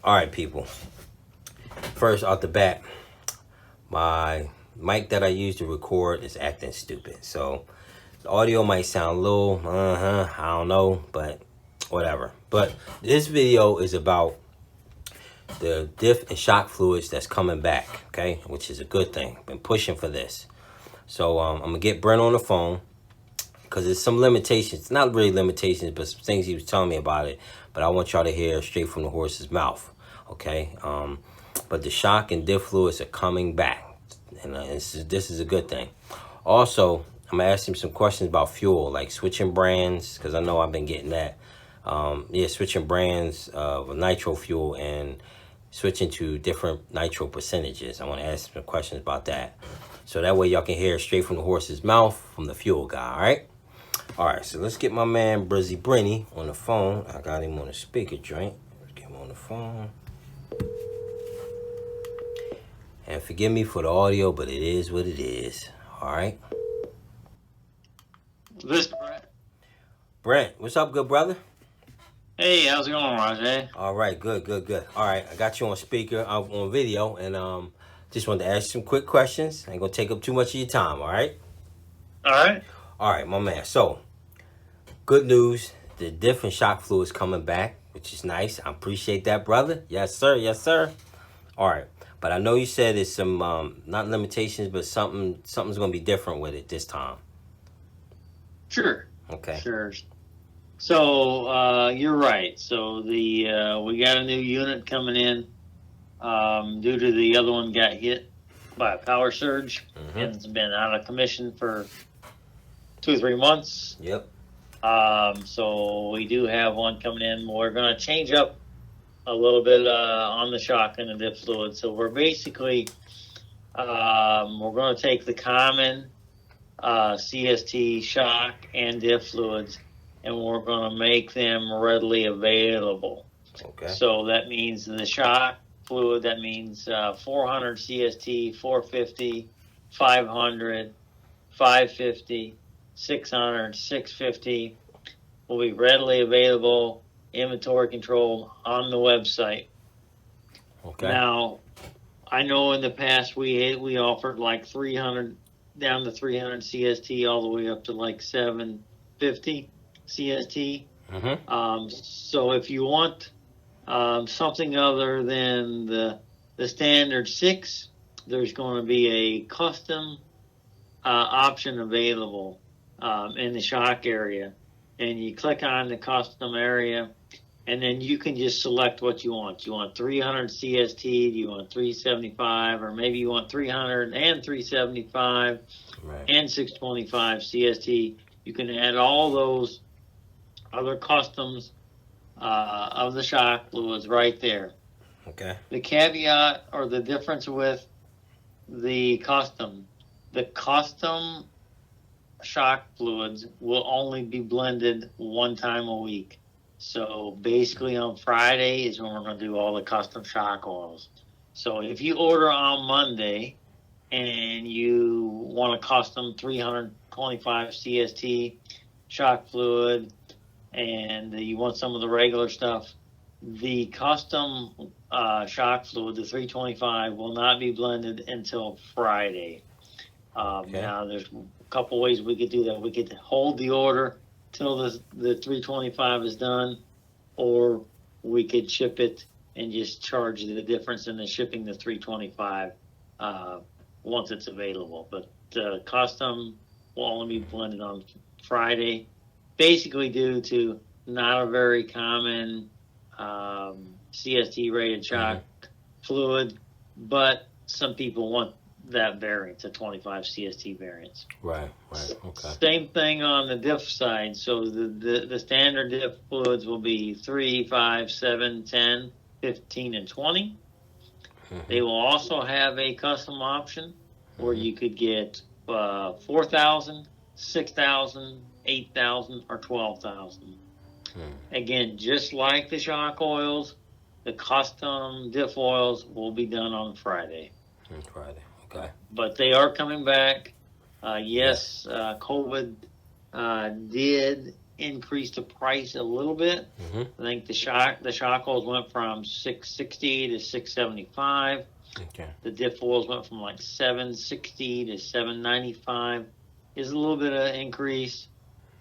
All right, people. First off the bat, my mic that I use to record is acting stupid. So the audio might sound a little, I don't know, but whatever. But this video is about the diff and shock fluids that's coming back, okay? Which is a good thing. Been pushing for this. So I'm going to get Brent on the phone because there's some limitations. Not really limitations, but some things he was telling me about it. But I want y'all to hear straight from the horse's mouth, okay? But the shock and diff fluids are coming back. And this is a good thing. Also, I'm going to ask him some questions about fuel, like switching brands, because I know I've been getting that. Switching brands of Nitro Fuel and switching to different nitro percentages. I want to ask some questions about that. So that way y'all can hear straight from the horse's mouth from the fuel guy, all right? All right, so let's get my man Brizzy Brenny on the phone. I got him on the speaker joint. Let's get him on the phone. And forgive me for the audio, but it is what it is. All right? This Brent. Brent, what's up, good brother? Hey, how's it going, Rajay? All right, good. All right, I got you on speaker, on video, and just wanted to ask you some quick questions. I ain't gonna take up too much of your time, all right? All right. All right, my man. So, good news. The diff and shock fluid is coming back, which is nice. I appreciate that, brother. Yes, sir. Yes, sir. All right. But I know you said it's some, not limitations, but something's going to be different with it this time. Sure. Okay. Sure. So, you're right. So, we got a new unit coming in due to the other one got hit by a power surge. Mm-hmm. It's been out of commission for 2 or 3 months. Yep. So, we do have one coming in. We're going to change up a little bit on the shock and the diff fluid. So we're basically we're going to take the common CST shock and diff fluids, and we're going to make them readily available. Okay. So that means the shock fluid, that means 400 CST, 450, 500, 550, 600, 650 will be readily available, inventory control on the website. Okay. Now, I know in the past we offered like 300 down to 300 CST all the way up to like 750 CST. Mm-hmm. So if you want something other than the standard 6, there's going to be a custom option available in the shock area. And you click on the custom area, and then you can just select what you want. You want 300 CST, do you want 375, or maybe you want 300 and 375 Right. and 625 CST. You can add all those other customs of the shock fluids right there. Okay. The caveat or the difference with the custom shock fluids will only be blended one time a week. So basically on Friday is when we're going to do all the custom shock oils. So if you order on Monday and you want a custom 325 CST shock fluid and you want some of the regular stuff, the custom shock fluid, the 325, will not be blended until Friday. Okay. Now there's a couple ways we could do that. We could hold the order till the 325 is done, or we could ship it and just charge the difference in the shipping the 325 once it's available. But custom will only be blended on Friday, basically due to not a very common CST rated shock fluid, but some people want that variant, the 25 CST variants. Right. Okay. Same thing on the diff side. So the standard diff fluids will be 3, 5, 7, 10, 15, and 20. Mm-hmm. They will also have a custom option where you could get 4,000, 6,000, 8,000, or 12,000. Again, just like the shock oils, the custom diff oils will be done on Friday. Friday. Okay. But they are coming back. Yes, COVID did increased the price a little bit. Mm-hmm. I think the shock holes went from $660 to $675. Okay. The diff oils went from like $760 to $795. Is a little bit of increase.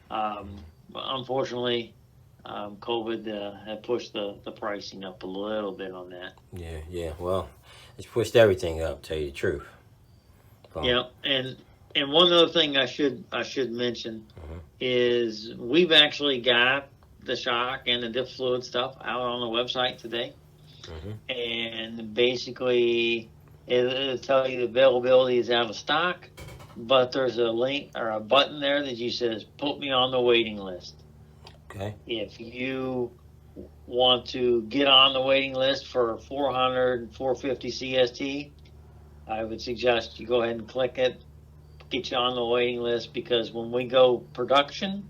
But unfortunately, COVID had pushed the pricing up a little bit on that. Yeah. Well, it's pushed everything up. Tell you the truth. Yeah, and one other thing I should mention is we've actually got the shock and the diff fluid stuff out on the website today, and basically it'll tell you the availability is out of stock, but there's a link or a button there that you says put me on the waiting list. Okay. If you want to get on the waiting list for 450 CST, I would suggest you go ahead and click it, get you on the waiting list, because when we go production,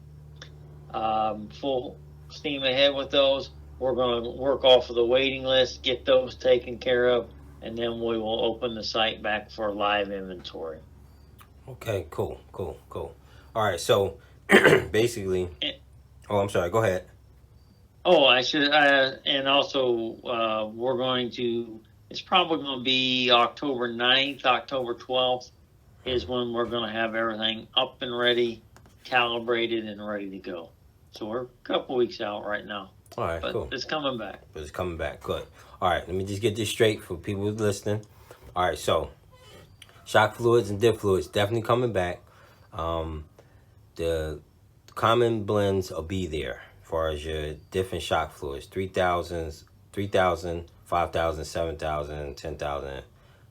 full steam ahead with those, we're going to work off of the waiting list, get those taken care of, and then we will open the site back for live inventory. Okay, cool. All right, so basically, I'm sorry, go ahead. Oh, I should, and also we're going to, it's probably going to be October 9th, October 12th is when we're going to have everything up and ready, calibrated and ready to go. So we're a couple weeks out right now. All right, but cool. It's coming back. But it's coming back, good. All right, let me just get this straight for people who's listening. All right, so shock fluids and diff fluids definitely coming back. The common blends will be there as far as your diff and shock fluids, 3,000, 5,000, 7,000, 10,000,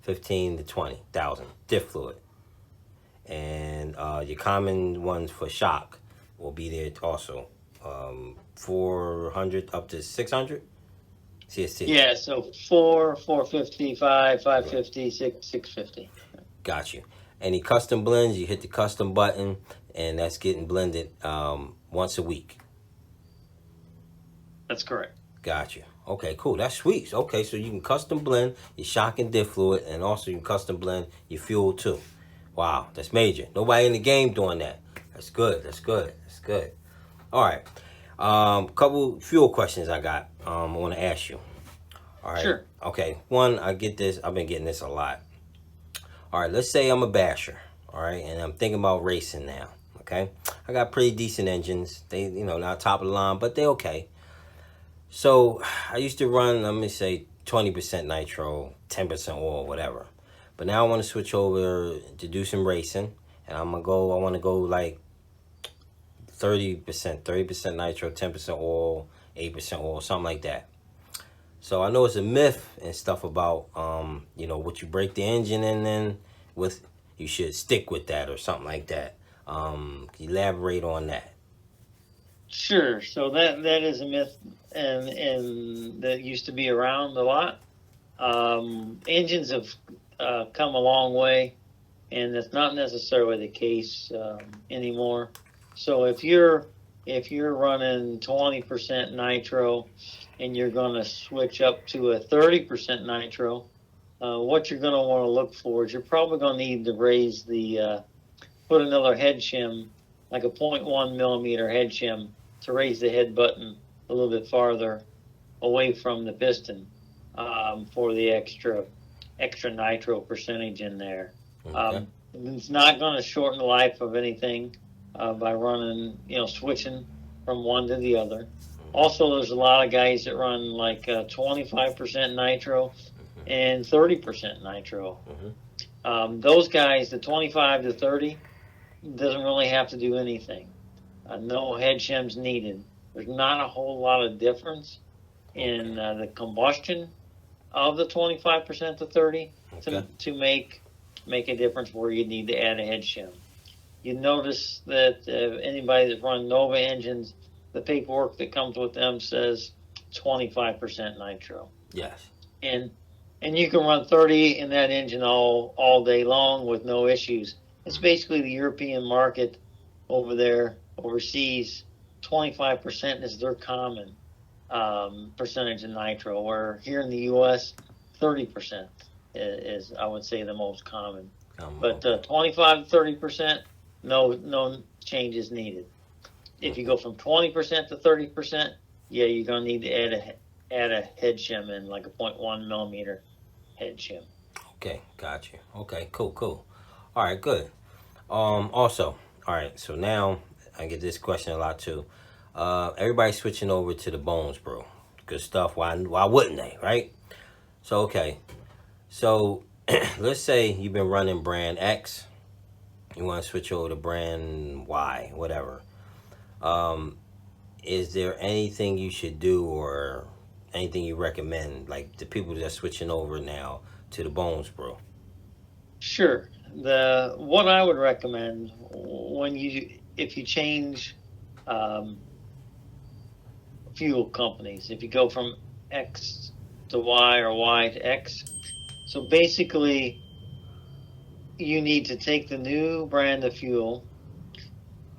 15 to 20,000 diff fluid. And your common ones for shock will be there also. 400 up to 600 CST. Yeah, so 450, 550, 650. Got you. Any custom blends, you hit the custom button, and that's getting blended once a week. That's correct. Got you. Okay, cool. That's sweet. Okay, so you can custom blend your shock and diff fluid, and also you can custom blend your fuel too. Wow, that's major. Nobody in the game doing that. That's good. All right. Couple fuel questions I got. I want to ask you. All right. Sure. Okay. One, I get this. I've been getting this a lot. All right. Let's say I'm a basher. All right, and I'm thinking about racing now. Okay. I got pretty decent engines. They, not top of the line, but they okay. So I used to run, let me say, 20% nitro, 10% oil, whatever. But now I want to switch over to do some racing, and I want to go like 30% nitro, 10% oil, 8% oil, something like that. So I know it's a myth and stuff about, what you break the engine in, then you should stick with that or something like that. Elaborate on that. Sure. So that is a myth, and that used to be around a lot. Engines have come a long way, and that's not necessarily the case anymore. So if you're running 20% nitro and you're going to switch up to a 30% nitro, what you're going to want to look for is you're probably going to need to raise put another head shim, like a 0.1 millimeter head shim, to raise the head button a little bit farther away from the piston for the extra nitro percentage in there. Okay. It's not going to shorten the life of anything by running, switching from one to the other. Also, there's a lot of guys that run like 25% nitro and 30% nitro. Those guys, the 25 to 30, doesn't really have to do anything. No head shims needed. There's not a whole lot of difference in the combustion of the 25% to 30 to make a difference where you need to add a head shim. You notice that anybody that's run Nova engines, the paperwork that comes with them says 25% nitro. Yes. And you can run 30 in that engine all day long with no issues. It's basically the European market over there. Overseas, 25% is their common percentage of nitro, where here in the U.S., 30% is, I would say, the most common. But 25 to 30%, no changes needed. If you go from 20% to 30%, yeah, you're gonna need to add a head shim in, like a 0.1 millimeter head shim. Okay, got you. Okay, cool. All right, good. Also, all right. So now I get this question a lot too. Everybody's switching over to the bones, bro. Good stuff. Why wouldn't they, right? So okay. So let's say you've been running brand X. You want to switch over to brand Y, whatever. Um, is there anything you should do or anything you recommend, like the people that are switching over now to the bones, bro? Sure. What I would recommend if you change fuel companies, if you go from X to Y or Y to X, so basically you need to take the new brand of fuel,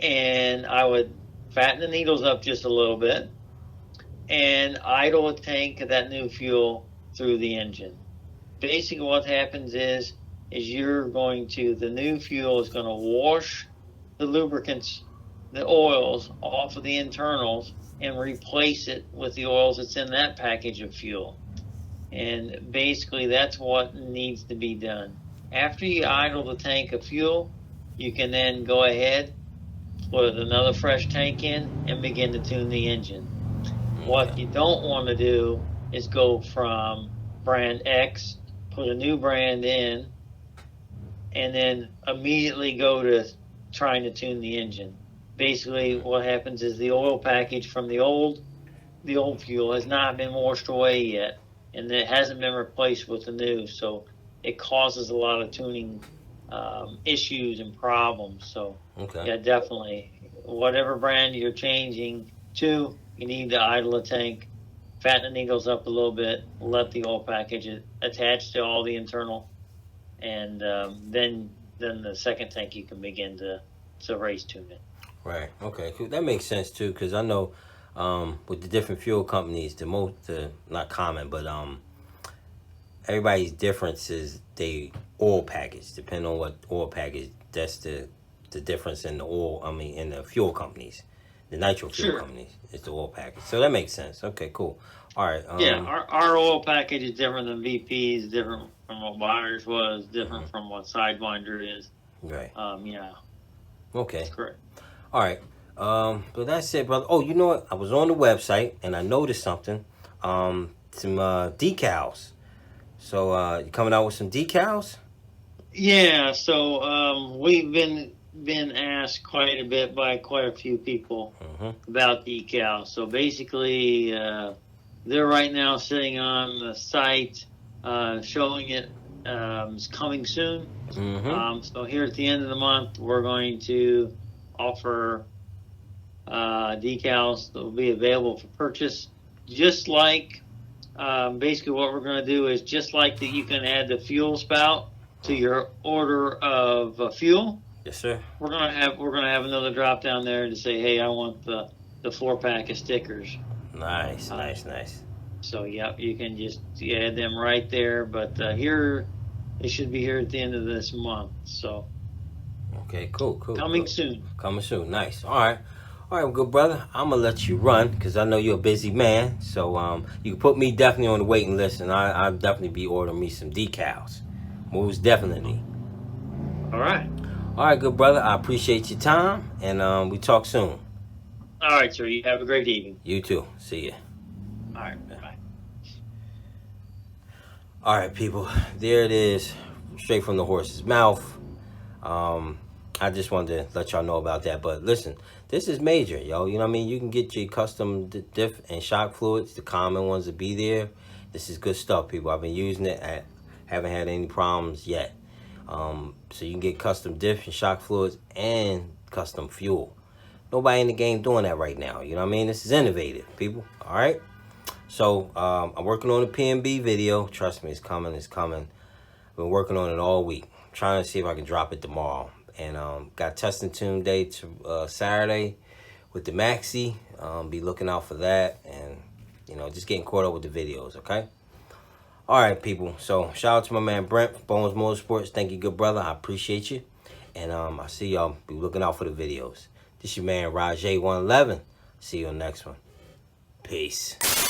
and I would fatten the needles up just a little bit and idle a tank of that new fuel through the engine. Basically what happens is the new fuel is going to wash the lubricants, the oils off of the internals and replace it with the oils that's in that package of fuel. And basically that's what needs to be done. After you idle the tank of fuel, you can then go ahead, put another fresh tank in and begin to tune the engine. What you don't want to do is go from brand X, put a new brand in, and then immediately go to trying to tune the engine. Basically, what happens is the oil package from the old fuel has not been washed away yet, and it hasn't been replaced with the new, so it causes a lot of tuning issues and problems. So, yeah, definitely, whatever brand you're changing to, you need to idle a tank, fatten the needles up a little bit, let the oil package attach to all the internal, and then the second tank you can begin to race tune it. Right. Okay. Cool. That makes sense too, because I know with the different fuel companies, not common, but everybody's difference is they oil package. Depending on what oil package, that's the difference in the oil. I mean, in the fuel companies, the nitro fuel companies, it's the oil package. So that makes sense. Okay. Cool. All right. Yeah, our oil package is different than VP's, different from what Buyers was, different from what Sidewinder is. Right. Yeah. Okay. That's correct. All right. But that's it, brother. Oh, you know what? I was on the website and I noticed something. Some decals. So you coming out with some decals? Yeah. So we've been asked quite a bit by quite a few people about decals. So basically, they're right now sitting on the site, showing it. It's coming soon. So here at the end of the month, we're going to offer decals that will be available for purchase. Just like basically what we're going to do is just like that you can add the fuel spout to your order of fuel. Yes, sir. We're gonna have another drop down there to say, hey, I want the 4-pack of stickers. Nice. So yeah, you can just add them right there. But here, it should be here at the end of this month. So okay, cool. Coming soon. Nice. All right, well, good brother. I'm gonna let you run because I know you're a busy man. So you can put me definitely on the waiting list, and I'll definitely be ordering me some decals. Most definitely. All right. All right, good brother. I appreciate your time, and we talk soon. All right, sir. You have a great evening. You too. See ya. All right. Bye. All right, people. There it is, straight from the horse's mouth. I just wanted to let y'all know about that. But listen, this is major, yo. You know what I mean? You can get your custom diff and shock fluids. The common ones will be there. This is good stuff, people. I've been using it. I haven't had any problems yet. So you can get custom diff and shock fluids and custom fuel. Nobody in the game doing that right now. You know what I mean? This is innovative, people. All right. So I'm working on a PNB video. Trust me, it's coming. I've been working on it all week. I'm trying to see if I can drop it tomorrow. And got testing tune day to Saturday with the Maxi. Be looking out for that, and just getting caught up with the videos. Okay. All right, people. So shout out to my man Brent from Bones Motorsports. Thank you, good brother. I appreciate you. And I see y'all. Be looking out for the videos. This your man Rajay 111. See you on the next one. Peace.